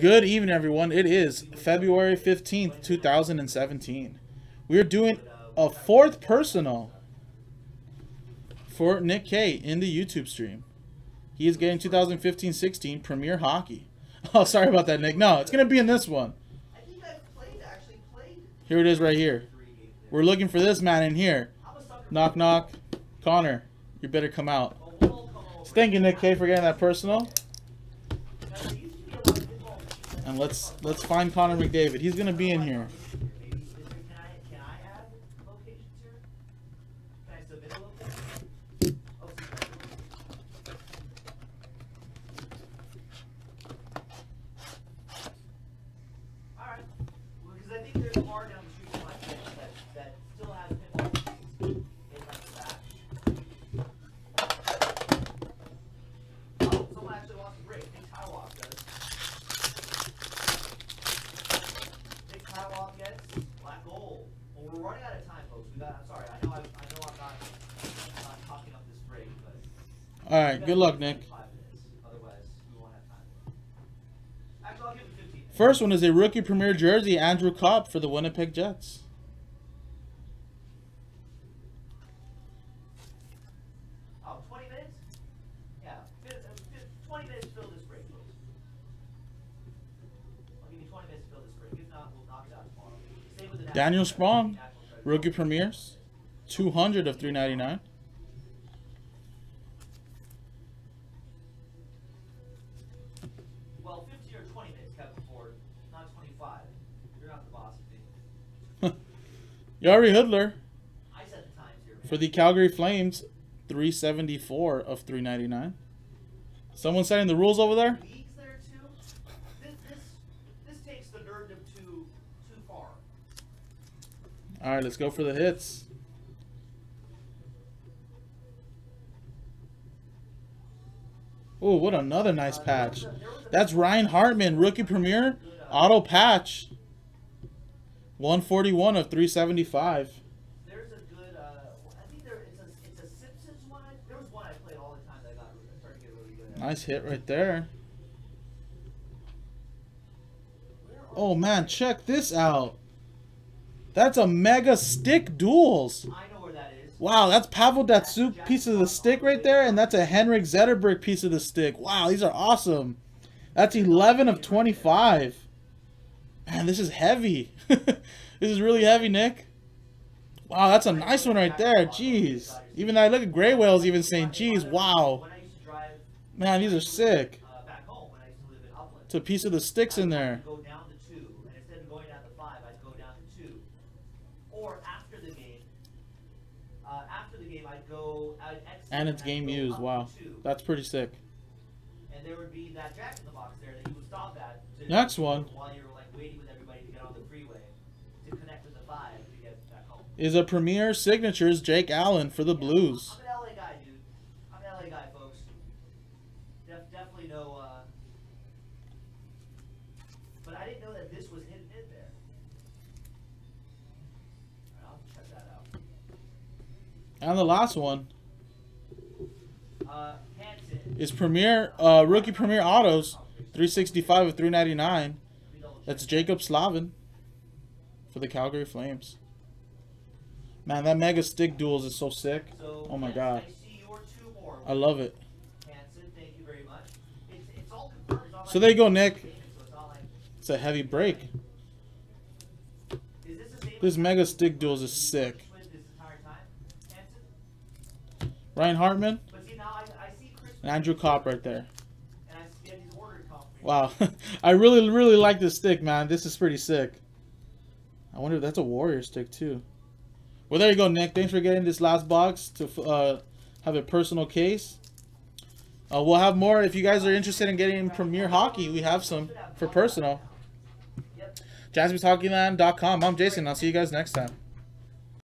Good evening, everyone. It is February 15th, 2017. We are doing a fourth personal for Nick K in the YouTube stream. He is getting 2015-16 Premier Hockey. Oh, sorry about that, Nick. No, it's going to be in this one. I think I've actually played. Here it is right here. We're looking for this man in here. Knock, knock. Connor, you better come out. Thank you, Nick K, for getting that personal. And let's find Connor McDavid. He's going to be in here. Can I add locations here? Can I submit a location? Alright. Because I think there's a bar down the street from my place that still has pinball machines in like the back. Oh, someone actually wants to break. Big tie walk does. Big tie walk gets black gold. Well, we're running out of time, folks. I'm sorry. I know I'm not talking up this break, but. All right. Good luck, Nick. 5 minutes. Otherwise, we won't have time. Actually, I'll give it 15 minutes. First one is a rookie premier jersey, Andrew Kopp for the Winnipeg Jets. Oh, 20 minutes? Yeah. 20 minutes to fill this break, folks. I'll give you 20 minutes to fill this break. If not, we'll knock it out tomorrow. Same with the Daniel Sprong, rookie premiers, 200 of 399. Well, 15 or 20 minutes, Kevin Ford, not 25. You're not the boss of me. Yari Hoodler I set the times here. for the Calgary Flames, 374 of 399. Someone setting the rules over there? Leagues there too. This takes the nerddom too far. All right, let's go for the hits. Oh, what another nice patch. That's Ryan Hartman, rookie premier, auto patch. 141 of 375. There's a good. I think it's a Simpsons one. There was one I played all the time that I started to get really good at. Nice hit right there. Oh man, check this out. That's a mega stick duels. I know where that is. Wow, that's Pavel Datsyuk piece of the stick right there, and that's a Henrik Zetterberg piece of the stick. Wow, these are awesome. That's 11 of 25. Man, this is heavy. This is really heavy, Nick. Wow, that's a nice one right there. Jeez. Even I look at Gray Whales even saying, geez, wow. Man, these are sick. Back home when I used to live in Upland. It's a piece of the sticks in there. Go down to 2, and instead of going down to 5, I'd go down to 2. Or after the game, I'd go. And it's game used. Wow, that's pretty sick. And there would be that Jack in the Box there that you would stop at. Next one. While you're like waiting with everybody to get on the freeway to connect with the 5 to get back home. Is a premier signatures Jake Allen for the Blues. I'm an LA guy, dude. I'm an LA guy, folks. Definitely no. But I didn't know that this was hidden in there. All right, I'll check that out. And the last one Hanson. is premier rookie premier autos, 365 of 399. That's Jacob Slavin for the Calgary Flames. Man, that mega stick duels is so sick. Oh my god, I see your 2 more. I love it. Hanson, thank you very much. It's all confirmed. It's all So there you go, Nick. so it's not like, It's a heavy break. is this the same This mega stick duels is sick. with this entire time, Hanson? Ryan Hartman But see, now I see Chris and Andrew Kopp right there. and I see these ordered confirmations. Wow, I really like this stick, man. This is pretty sick. I wonder if that's a Warrior stick too. Well, there you go, Nick. Thanks for getting this last box to have a personal case. We'll have more if you guys are interested in getting Premier Hockey. We have some for personal. Yep. JaspysHockeyLand.com. I'm Jason. I'll see you guys next time.